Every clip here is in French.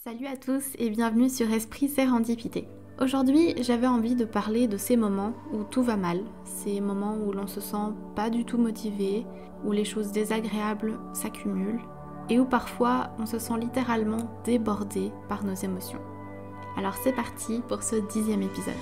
Salut à tous et bienvenue sur Esprit Sérendipité. Aujourd'hui, j'avais envie de parler de ces moments où tout va mal, ces moments où l'on se sent pas du tout motivé, où les choses désagréables s'accumulent et où parfois on se sent littéralement débordé par nos émotions. Alors c'est parti pour ce 10e épisode.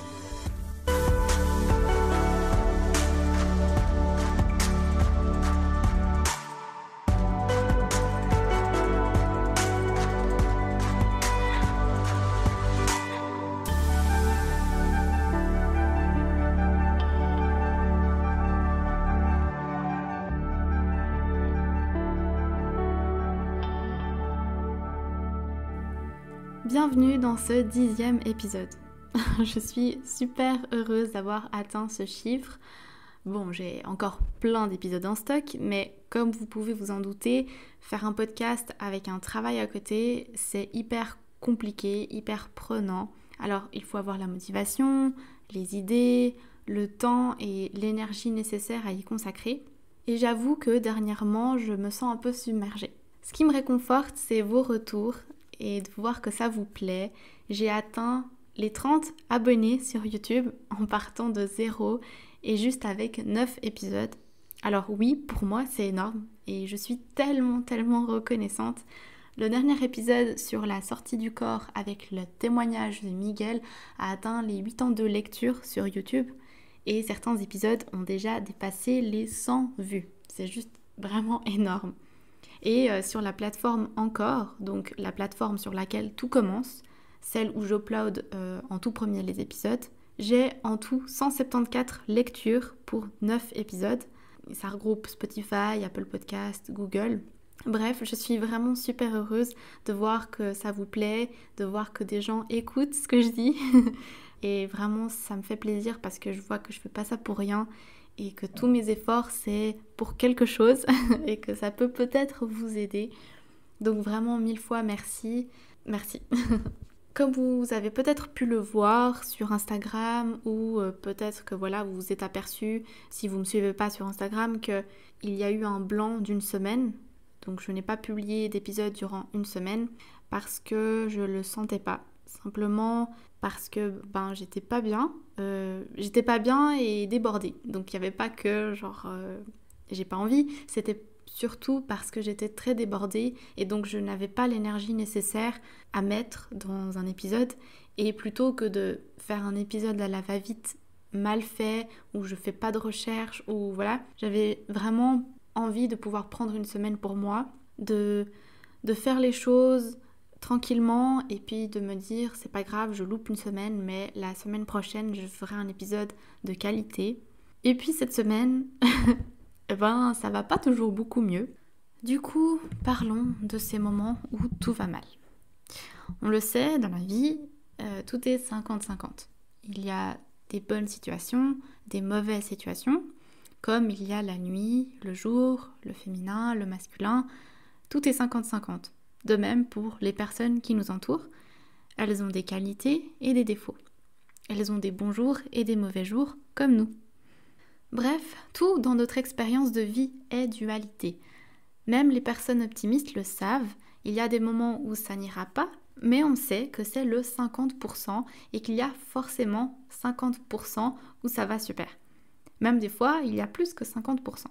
Bienvenue dans ce 10e épisode. Je suis super heureuse d'avoir atteint ce chiffre. Bon, j'ai encore plein d'épisodes en stock, mais comme vous pouvez vous en douter, faire un podcast avec un travail à côté, c'est hyper compliqué, hyper prenant. Alors, il faut avoir la motivation, les idées, le temps et l'énergie nécessaire à y consacrer. Et j'avoue que dernièrement, je me sens un peu submergée. Ce qui me réconforte, c'est vos retours et de voir que ça vous plaît. J'ai atteint les 30 abonnés sur YouTube en partant de 0 et juste avec 9 épisodes. Alors oui, pour moi c'est énorme et je suis tellement reconnaissante. Le dernier épisode sur la sortie du corps avec le témoignage de Miguel a atteint les 8 ans de lecture sur YouTube et certains épisodes ont déjà dépassé les 100 vues. C'est juste vraiment énorme. Et sur la plateforme Encore, donc la plateforme sur laquelle tout commence, celle où j'upload en tout premier les épisodes, j'ai en tout 174 lectures pour 9 épisodes. Ça regroupe Spotify, Apple Podcast, Google. Bref, je suis vraiment super heureuse de voir que ça vous plaît, de voir que des gens écoutent ce que je dis. Et vraiment, ça me fait plaisir parce que je vois que je fais pas ça pour rien. Et que tous mes efforts, c'est pour quelque chose et que ça peut peut-être vous aider. Donc vraiment, 1000 fois merci. Merci. Comme vous avez peut-être pu le voir sur Instagram ou peut-être que voilà, vous vous êtes aperçu, si vous ne me suivez pas sur Instagram, qu'il y a eu un blanc d'une semaine. Donc je n'ai pas publié d'épisode durant une semaine parce que je le sentais pas. Simplement parce que j'étais pas bien. J'étais pas bien et débordée. Donc il n'y avait pas que j'ai pas envie. C'était surtout parce que j'étais très débordée et donc je n'avais pas l'énergie nécessaire à mettre dans un épisode. Et plutôt que de faire un épisode à la va-vite mal fait, où je fais pas de recherche, ou voilà, j'avais vraiment envie de pouvoir prendre une semaine pour moi, de faire les choses tranquillement et puis de me dire c'est pas grave, je loupe une semaine, mais la semaine prochaine je ferai un épisode de qualité. Et puis cette semaine, ça va pas toujours beaucoup mieux. Du coup, parlons de ces moments où tout va mal. On le sait, dans la vie, tout est 50-50. Il y a des bonnes situations, des mauvaises situations, comme il y a la nuit, le jour, le féminin, le masculin, tout est 50-50. De même pour les personnes qui nous entourent, elles ont des qualités et des défauts. Elles ont des bons jours et des mauvais jours, comme nous. Bref, tout dans notre expérience de vie est dualité. Même les personnes optimistes le savent, il y a des moments où ça n'ira pas, mais on sait que c'est le 50% et qu'il y a forcément 50% où ça va super. Même des fois, il y a plus que 50%.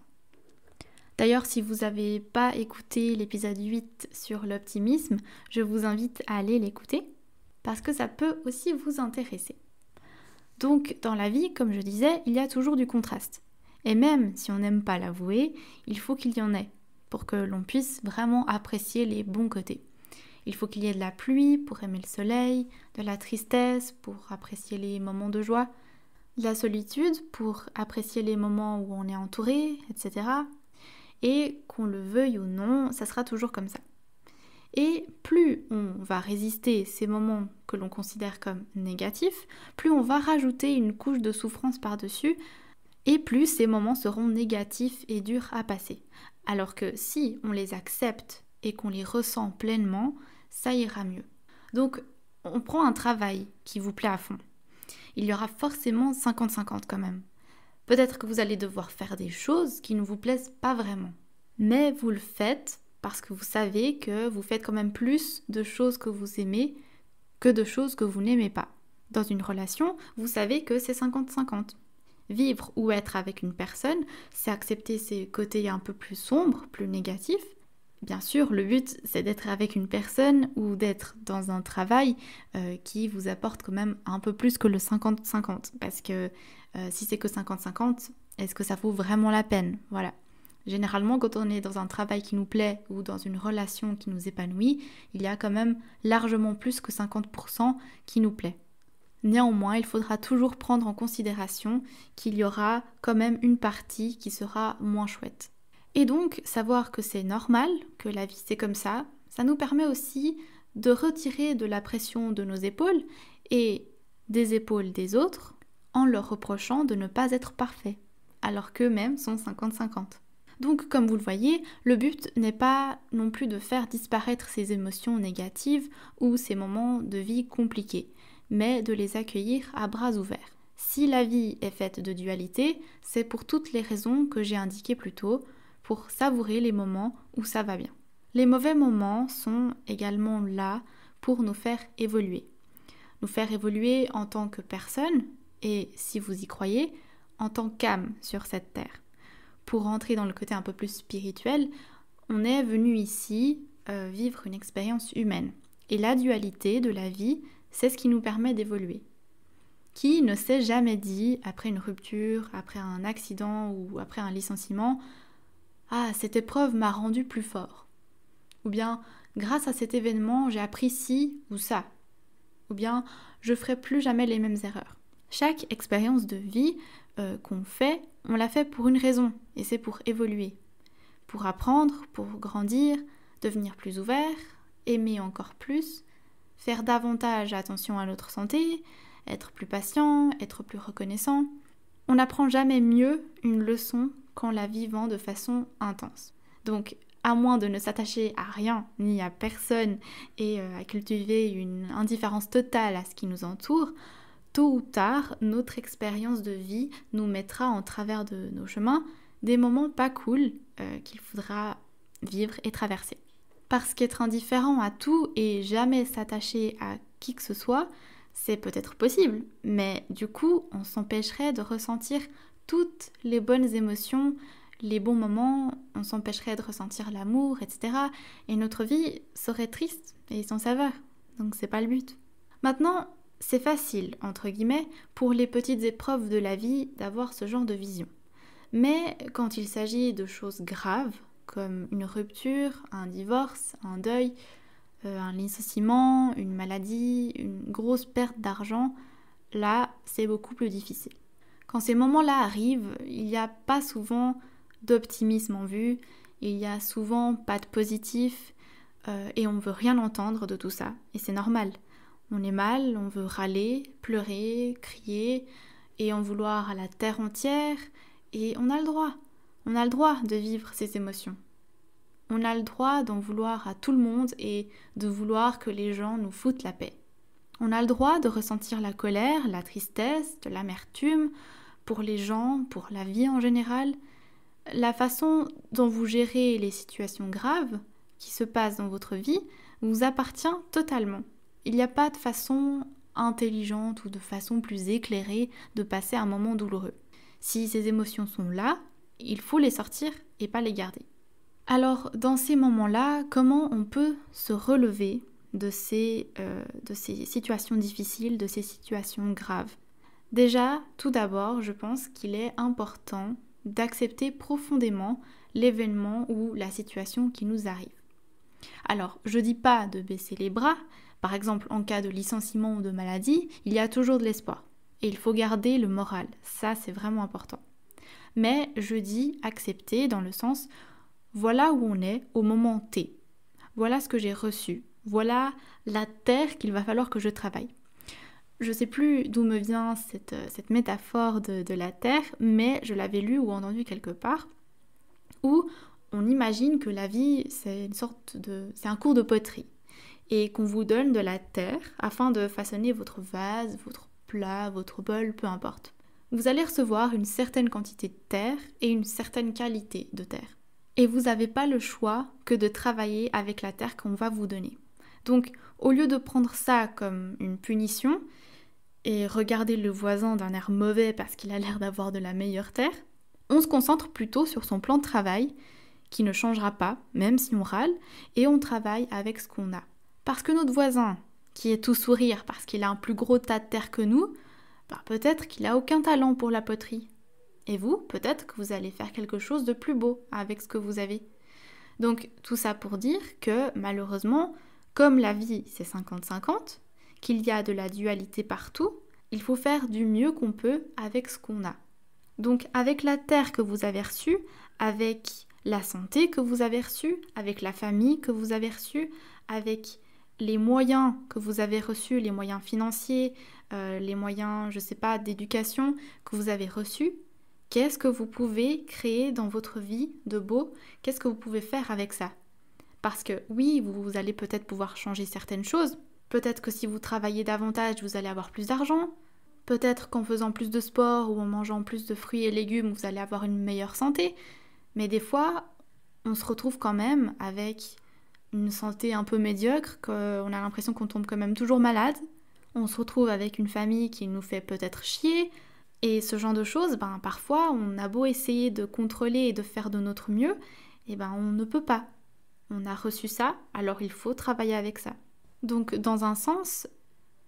D'ailleurs, si vous n'avez pas écouté l'épisode 8 sur l'optimisme, je vous invite à aller l'écouter parce que ça peut aussi vous intéresser. Donc, dans la vie, comme je disais, il y a toujours du contraste. Et même si on n'aime pas l'avouer, il faut qu'il y en ait pour que l'on puisse vraiment apprécier les bons côtés. Il faut qu'il y ait de la pluie pour aimer le soleil, de la tristesse pour apprécier les moments de joie, de la solitude pour apprécier les moments où on est entouré, etc. Et qu'on le veuille ou non, ça sera toujours comme ça. Et plus on va résister ces moments que l'on considère comme négatifs, plus on va rajouter une couche de souffrance par-dessus, et plus ces moments seront négatifs et durs à passer. Alors que si on les accepte et qu'on les ressent pleinement, ça ira mieux. Donc on prend un travail qui vous plaît à fond. Il y aura forcément 50-50 quand même. Peut-être que vous allez devoir faire des choses qui ne vous plaisent pas vraiment. Mais vous le faites parce que vous savez que vous faites quand même plus de choses que vous aimez que de choses que vous n'aimez pas. Dans une relation, vous savez que c'est 50-50. Vivre ou être avec une personne, c'est accepter ses côtés un peu plus sombres, plus négatifs. Bien sûr, le but, c'est d'être avec une personne ou d'être dans un travail qui vous apporte quand même un peu plus que le 50-50. Parce que si c'est que 50-50, est-ce que ça vaut vraiment la peine? Voilà. Généralement, quand on est dans un travail qui nous plaît ou dans une relation qui nous épanouit, il y a quand même largement plus que 50% qui nous plaît. Néanmoins, il faudra toujours prendre en considération qu'il y aura quand même une partie qui sera moins chouette. Et donc, savoir que c'est normal, que la vie c'est comme ça nous permet aussi de retirer de la pression de nos épaules et des épaules des autres en leur reprochant de ne pas être parfaits, alors qu'eux-mêmes sont 50-50. Donc, comme vous le voyez, le but n'est pas non plus de faire disparaître ces émotions négatives ou ces moments de vie compliqués, mais de les accueillir à bras ouverts. Si la vie est faite de dualité, c'est pour toutes les raisons que j'ai indiquées plus tôt, pour savourer les moments où ça va bien. Les mauvais moments sont également là pour nous faire évoluer. Nous faire évoluer en tant que personne et, si vous y croyez, en tant qu'âme sur cette terre. Pour rentrer dans le côté un peu plus spirituel, on est venu ici vivre une expérience humaine. Et la dualité de la vie, c'est ce qui nous permet d'évoluer. Qui ne s'est jamais dit, après une rupture, après un accident ou après un licenciement, « Ah, cette épreuve m'a rendu plus fort » ou bien « Grâce à cet événement, j'ai appris ci ou ça » ou bien « Je ferai plus jamais les mêmes erreurs ». Chaque expérience de vie qu'on fait, on l'a fait pour une raison, et c'est pour évoluer, pour apprendre, pour grandir, devenir plus ouvert, aimer encore plus, faire davantage attention à notre santé, être plus patient, être plus reconnaissant. On n'apprend jamais mieux une leçon qu'en la vivant de façon intense. Donc, à moins de ne s'attacher à rien ni à personne et à cultiver une indifférence totale à ce qui nous entoure, tôt ou tard, notre expérience de vie nous mettra en travers de nos chemins des moments pas cool qu'il faudra vivre et traverser. Parce qu'être indifférent à tout et jamais s'attacher à qui que ce soit, c'est peut-être possible, mais du coup, on s'empêcherait de ressentir toutes les bonnes émotions, les bons moments, on s'empêcherait de ressentir l'amour, etc. Et notre vie serait triste et sans saveur, donc c'est pas le but. Maintenant, c'est facile, entre guillemets, pour les petites épreuves de la vie d'avoir ce genre de vision. Mais quand il s'agit de choses graves, comme une rupture, un divorce, un deuil, un licenciement, une maladie, une grosse perte d'argent, là, c'est beaucoup plus difficile. Quand ces moments-là arrivent, il n'y a pas souvent d'optimisme en vue, il n'y a souvent pas de positif, et on ne veut rien entendre de tout ça, et c'est normal. On est mal, on veut râler, pleurer, crier, et en vouloir à la terre entière, et on a le droit. On a le droit de vivre ces émotions. On a le droit d'en vouloir à tout le monde et de vouloir que les gens nous foutent la paix. On a le droit de ressentir la colère, la tristesse, de l'amertume pour les gens, pour la vie en général. La façon dont vous gérez les situations graves qui se passent dans votre vie vous appartient totalement. Il n'y a pas de façon intelligente ou de façon plus éclairée de passer un moment douloureux. Si ces émotions sont là, il faut les sortir et pas les garder. Alors, dans ces moments-là, comment on peut se relever de ces situations difficiles, de ces situations graves? Déjà, tout d'abord, je pense qu'il est important d'accepter profondément l'événement ou la situation qui nous arrive. Alors, je dis pas de baisser les bras. Par exemple, en cas de licenciement ou de maladie, il y a toujours de l'espoir. Et il faut garder le moral. Ça, c'est vraiment important. Mais je dis accepter dans le sens, voilà où on est au moment T. Voilà ce que j'ai reçu. Voilà la terre qu'il va falloir que je travaille. Je ne sais plus d'où me vient cette métaphore de la terre, mais je l'avais lu ou entendu quelque part, où on imagine que la vie, c'est un cours de poterie, et qu'on vous donne de la terre afin de façonner votre vase, votre plat, votre bol, peu importe. Vous allez recevoir une certaine quantité de terre et une certaine qualité de terre. Et vous n'avez pas le choix que de travailler avec la terre qu'on va vous donner. Donc, au lieu de prendre ça comme une punition et regarder le voisin d'un air mauvais parce qu'il a l'air d'avoir de la meilleure terre, on se concentre plutôt sur son plan de travail qui ne changera pas, même si on râle, et on travaille avec ce qu'on a. Parce que notre voisin, qui est tout sourire parce qu'il a un plus gros tas de terre que nous, peut-être qu'il n'a aucun talent pour la poterie. Et vous, peut-être que vous allez faire quelque chose de plus beau avec ce que vous avez. Donc tout ça pour dire que malheureusement, comme la vie c'est 50-50, qu'il y a de la dualité partout, il faut faire du mieux qu'on peut avec ce qu'on a. Donc avec la terre que vous avez reçue, avec la santé que vous avez reçue, avec la famille que vous avez reçue, avec les moyens que vous avez reçus, les moyens financiers, les moyens, d'éducation que vous avez reçus, qu'est-ce que vous pouvez créer dans votre vie de beau? Qu'est-ce que vous pouvez faire avec ça? Parce que oui, vous allez peut-être pouvoir changer certaines choses. Peut-être que si vous travaillez davantage, vous allez avoir plus d'argent. Peut-être qu'en faisant plus de sport ou en mangeant plus de fruits et légumes, vous allez avoir une meilleure santé. Mais des fois, on se retrouve quand même avec une santé un peu médiocre, qu'on a l'impression qu'on tombe quand même toujours malade. On se retrouve avec une famille qui nous fait peut-être chier. Et ce genre de choses, parfois, on a beau essayer de contrôler et de faire de notre mieux, on ne peut pas. On a reçu ça, alors il faut travailler avec ça. Donc, dans un sens,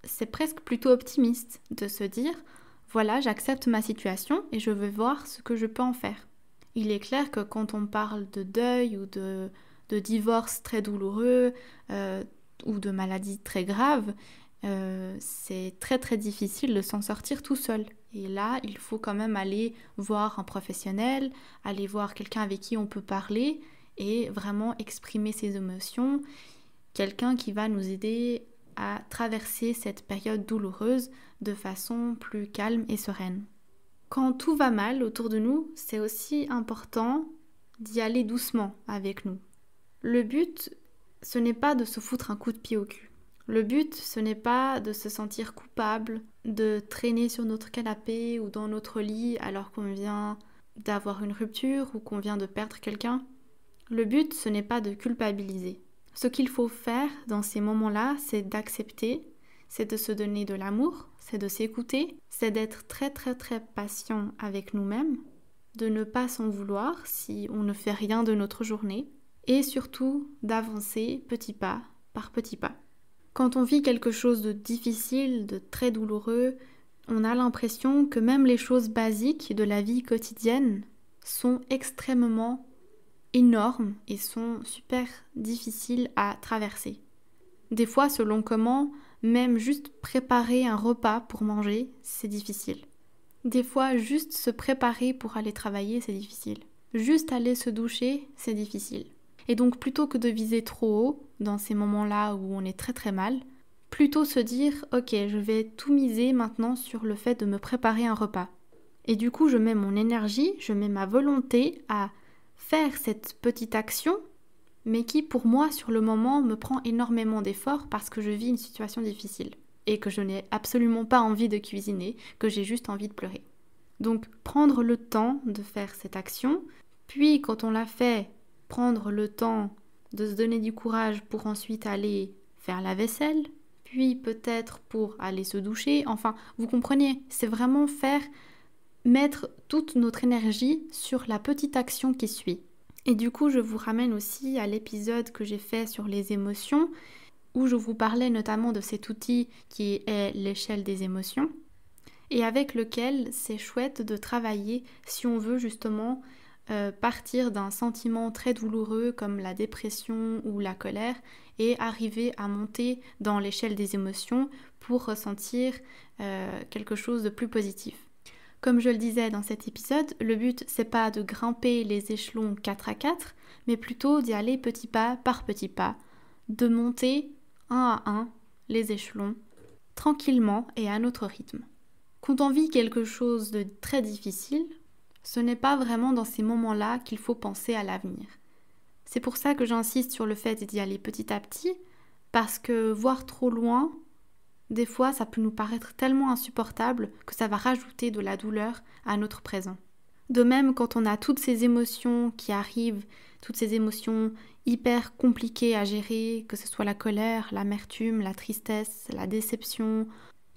c'est presque plutôt optimiste de se dire « Voilà, j'accepte ma situation et je vais voir ce que je peux en faire ». Il est clair que quand on parle de deuil ou de divorce très douloureux ou de maladie très grave, c'est très très difficile de s'en sortir tout seul. Et là, il faut quand même aller voir un professionnel, aller voir quelqu'un avec qui on peut parler et vraiment exprimer ses émotions, quelqu'un qui va nous aider à traverser cette période douloureuse de façon plus calme et sereine. Quand tout va mal autour de nous, c'est aussi important d'y aller doucement avec nous. Le but, ce n'est pas de se foutre un coup de pied au cul. Le but, ce n'est pas de se sentir coupable, de traîner sur notre canapé ou dans notre lit alors qu'on vient d'avoir une rupture ou qu'on vient de perdre quelqu'un. Le but, ce n'est pas de culpabiliser. Ce qu'il faut faire dans ces moments-là, c'est d'accepter, c'est de se donner de l'amour, c'est de s'écouter, c'est d'être très très très patient avec nous-mêmes, de ne pas s'en vouloir si on ne fait rien de notre journée, et surtout d'avancer petit pas par petit pas. Quand on vit quelque chose de difficile, de très douloureux, on a l'impression que même les choses basiques de la vie quotidienne sont extrêmement énormes et sont super difficiles à traverser. Des fois, selon comment, même juste préparer un repas pour manger, c'est difficile. Des fois, juste se préparer pour aller travailler, c'est difficile. Juste aller se doucher, c'est difficile. Et donc, plutôt que de viser trop haut, dans ces moments-là où on est très très mal, plutôt se dire « Ok, je vais tout miser maintenant sur le fait de me préparer un repas. » Et du coup, je mets mon énergie, je mets ma volonté à faire cette petite action, mais qui pour moi, sur le moment, me prend énormément d'efforts parce que je vis une situation difficile et que je n'ai absolument pas envie de cuisiner, que j'ai juste envie de pleurer. Donc, prendre le temps de faire cette action, puis quand on l'a fait, prendre le temps de se donner du courage pour ensuite aller faire la vaisselle, puis peut-être pour aller se doucher. Enfin, vous comprenez, c'est vraiment mettre toute notre énergie sur la petite action qui suit. Et du coup, je vous ramène aussi à l'épisode que j'ai fait sur les émotions, où je vous parlais notamment de cet outil qui est l'échelle des émotions, et avec lequel c'est chouette de travailler si on veut justement partir d'un sentiment très douloureux comme la dépression ou la colère et arriver à monter dans l'échelle des émotions pour ressentir quelque chose de plus positif. Comme je le disais dans cet épisode, le but c'est pas de grimper les échelons 4 à 4, mais plutôt d'y aller petit pas par petit pas, de monter un à un les échelons tranquillement et à notre rythme. Quand on vit quelque chose de très difficile, ce n'est pas vraiment dans ces moments-là qu'il faut penser à l'avenir. C'est pour ça que j'insiste sur le fait d'y aller petit à petit, parce que voir trop loin, des fois ça peut nous paraître tellement insupportable que ça va rajouter de la douleur à notre présent. De même, quand on a toutes ces émotions qui arrivent, toutes ces émotions hyper compliquées à gérer, que ce soit la colère, l'amertume, la tristesse, la déception,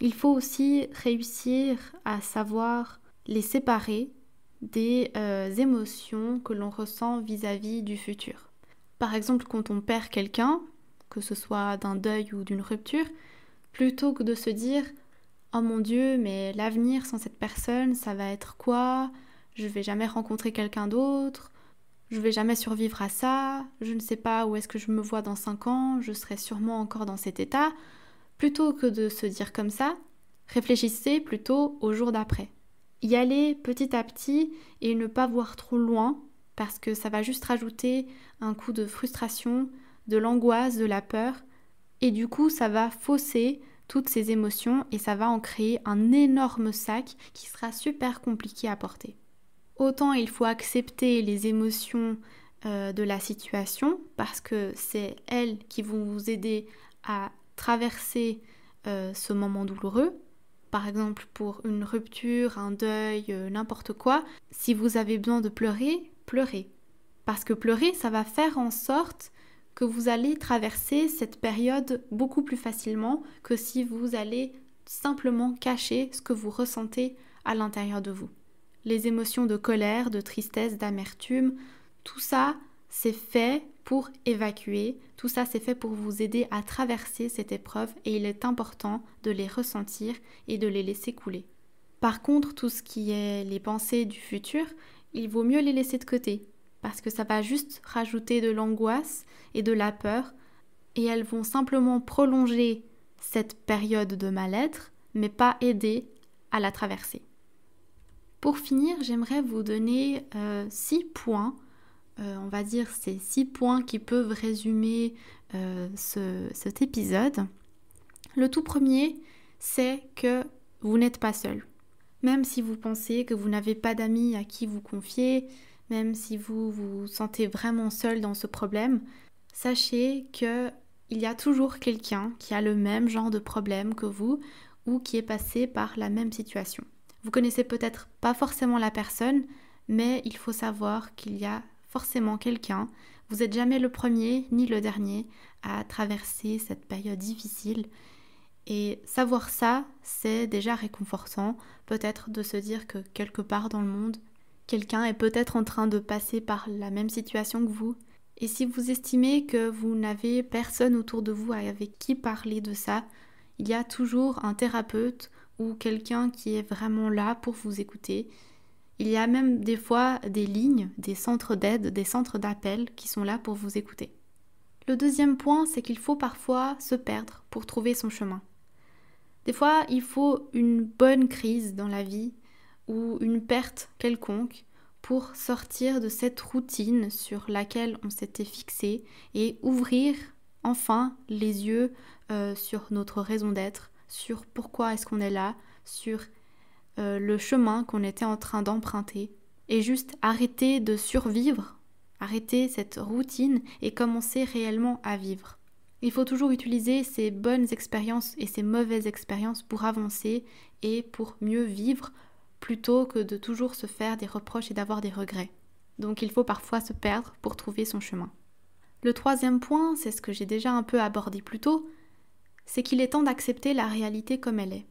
il faut aussi réussir à savoir les séparer des émotions que l'on ressent vis-à-vis du futur. Par exemple, quand on perd quelqu'un, que ce soit d'un deuil ou d'une rupture, plutôt que de se dire « Oh mon Dieu, mais l'avenir sans cette personne, ça va être quoi ? Je vais jamais rencontrer quelqu'un d'autre, je vais jamais survivre à ça, je ne sais pas où est-ce que je me vois dans 5 ans, je serai sûrement encore dans cet état », plutôt que de se dire comme ça, réfléchissez plutôt au jour d'après. Y aller petit à petit et ne pas voir trop loin, parce que ça va juste rajouter un coup de frustration, de l'angoisse, de la peur, et du coup ça va fausser toutes ces émotions et ça va en créer un énorme sac qui sera super compliqué à porter. Autant il faut accepter les émotions de la situation, parce que c'est elles qui vont vous aider à traverser ce moment douloureux. Par exemple, pour une rupture, un deuil, n'importe quoi, si vous avez besoin de pleurer, pleurez. Parce que pleurer, ça va faire en sorte que vous allez traverser cette période beaucoup plus facilement que si vous allez simplement cacher ce que vous ressentez à l'intérieur de vous. Les émotions de colère, de tristesse, d'amertume, tout ça, c'est fait pour évacuer, tout ça c'est fait pour vous aider à traverser cette épreuve et il est important de les ressentir et de les laisser couler. Par contre, tout ce qui est les pensées du futur, il vaut mieux les laisser de côté parce que ça va juste rajouter de l'angoisse et de la peur et elles vont simplement prolonger cette période de mal-être mais pas aider à la traverser. Pour finir, j'aimerais vous donner 6 points. On va dire ces 6 points qui peuvent résumer cet épisode. Le tout premier, c'est que vous n'êtes pas seul. Même si vous pensez que vous n'avez pas d'amis à qui vous confier, même si vous vous sentez vraiment seul dans ce problème, sachez qu'il y a toujours quelqu'un qui a le même genre de problème que vous ou qui est passé par la même situation. Vous connaissez peut-être pas forcément la personne, mais il faut savoir qu'il y a forcément quelqu'un. Vous n'êtes jamais le premier ni le dernier à traverser cette période difficile. Et savoir ça, c'est déjà réconfortant, peut-être de se dire que quelque part dans le monde, quelqu'un est peut-être en train de passer par la même situation que vous. Et si vous estimez que vous n'avez personne autour de vous avec qui parler de ça, il y a toujours un thérapeute ou quelqu'un qui est vraiment là pour vous écouter. Il y a même des fois des lignes, des centres d'aide, des centres d'appel qui sont là pour vous écouter. Le deuxième point, c'est qu'il faut parfois se perdre pour trouver son chemin. Des fois, il faut une bonne crise dans la vie ou une perte quelconque pour sortir de cette routine sur laquelle on s'était fixé et ouvrir enfin les yeux sur notre raison d'être, sur pourquoi est-ce qu'on est là, sur le chemin qu'on était en train d'emprunter et juste arrêter de survivre, arrêter cette routine et commencer réellement à vivre. Il faut toujours utiliser ces bonnes expériences et ces mauvaises expériences pour avancer et pour mieux vivre plutôt que de toujours se faire des reproches et d'avoir des regrets. Donc il faut parfois se perdre pour trouver son chemin. Le troisième point, c'est ce que j'ai déjà un peu abordé plus tôt, c'est qu'il est temps d'accepter la réalité comme elle est.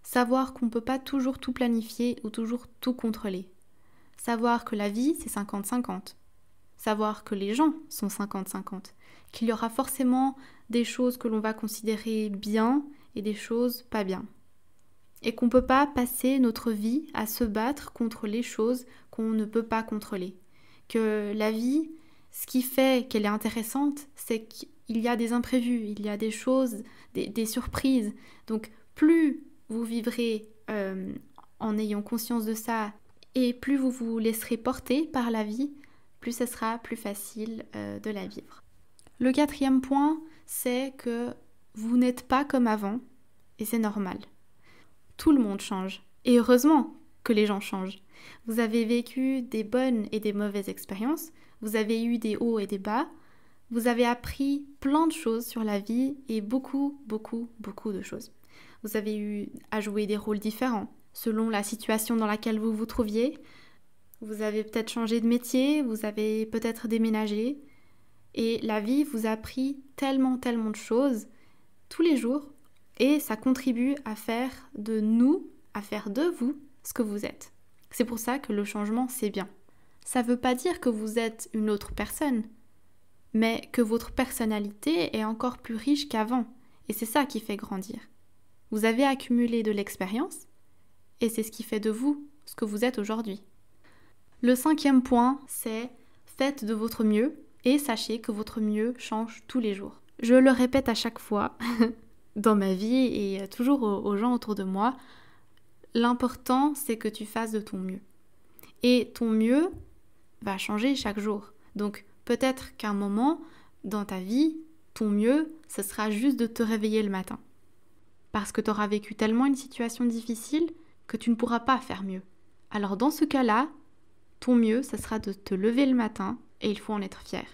Savoir qu'on ne peut pas toujours tout planifier ou toujours tout contrôler. Savoir que la vie, c'est 50-50. Savoir que les gens sont 50-50. Qu'il y aura forcément des choses que l'on va considérer bien et des choses pas bien. Et qu'on ne peut pas passer notre vie à se battre contre les choses qu'on ne peut pas contrôler. Que la vie, ce qui fait qu'elle est intéressante, c'est qu'il y a des imprévus, il y a des choses, des surprises. Donc plus vous vivrez en ayant conscience de ça et plus vous vous laisserez porter par la vie, plus ce sera plus facile de la vivre. Le quatrième point, c'est que vous n'êtes pas comme avant et c'est normal. Tout le monde change et heureusement que les gens changent. Vous avez vécu des bonnes et des mauvaises expériences, vous avez eu des hauts et des bas, vous avez appris plein de choses sur la vie et beaucoup de choses. Vous avez eu à jouer des rôles différents selon la situation dans laquelle vous vous trouviez. Vous avez peut-être changé de métier, vous avez peut-être déménagé. Et la vie vous a appris tellement de choses tous les jours. Et ça contribue à faire de nous, à faire de vous ce que vous êtes. C'est pour ça que le changement, c'est bien. Ça ne veut pas dire que vous êtes une autre personne, mais que votre personnalité est encore plus riche qu'avant. Et c'est ça qui fait grandir. Vous avez accumulé de l'expérience, et c'est ce qui fait de vous ce que vous êtes aujourd'hui. Le 5e point, c'est faites de votre mieux et sachez que votre mieux change tous les jours. Je le répète à chaque fois dans ma vie et toujours aux gens autour de moi, l'important c'est que tu fasses de ton mieux. Et ton mieux va changer chaque jour. Donc peut-être qu'à un moment dans ta vie, ton mieux, ce sera juste de te réveiller le matin. Parce que tu auras vécu tellement une situation difficile que tu ne pourras pas faire mieux. Alors dans ce cas-là, ton mieux, ce sera de te lever le matin et il faut en être fier.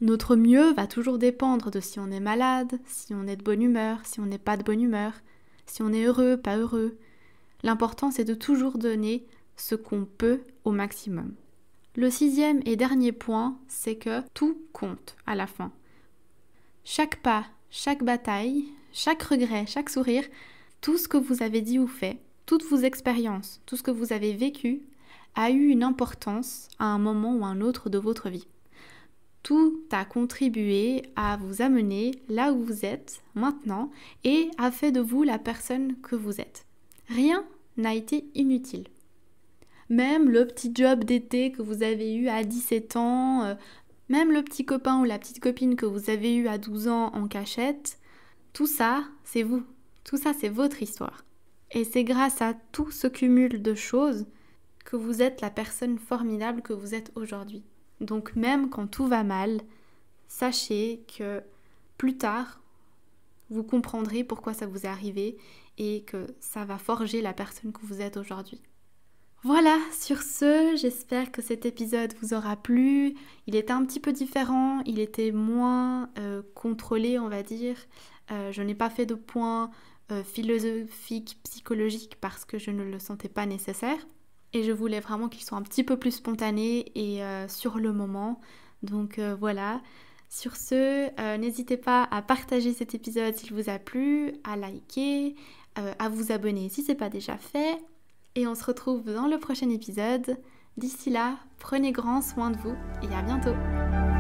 Notre mieux va toujours dépendre de si on est malade, si on est de bonne humeur, si on n'est pas de bonne humeur, si on est heureux, pas heureux. L'important, c'est de toujours donner ce qu'on peut au maximum. Le 6e et dernier point, c'est que tout compte à la fin. Chaque pas, chaque bataille, chaque regret, chaque sourire, tout ce que vous avez dit ou fait, toutes vos expériences, tout ce que vous avez vécu, a eu une importance à un moment ou à un autre de votre vie. Tout a contribué à vous amener là où vous êtes maintenant et a fait de vous la personne que vous êtes. Rien n'a été inutile. Même le petit job d'été que vous avez eu à 17 ans, même le petit copain ou la petite copine que vous avez eu à 12 ans en cachette, tout ça, c'est vous. Tout ça, c'est votre histoire. Et c'est grâce à tout ce cumul de choses que vous êtes la personne formidable que vous êtes aujourd'hui. Donc même quand tout va mal, sachez que plus tard, vous comprendrez pourquoi ça vous est arrivé et que ça va forger la personne que vous êtes aujourd'hui. Voilà, sur ce, j'espère que cet épisode vous aura plu. Il était un petit peu différent, il était moins contrôlé, on va dire. Je n'ai pas fait de points philosophiques, psychologiques parce que je ne le sentais pas nécessaire. Et je voulais vraiment qu'il soit un petit peu plus spontané et sur le moment. Donc voilà. Sur ce, n'hésitez pas à partager cet épisode s'il vous a plu, à liker, à vous abonner si ce n'est pas déjà fait. Et on se retrouve dans le prochain épisode. D'ici là, prenez grand soin de vous et à bientôt.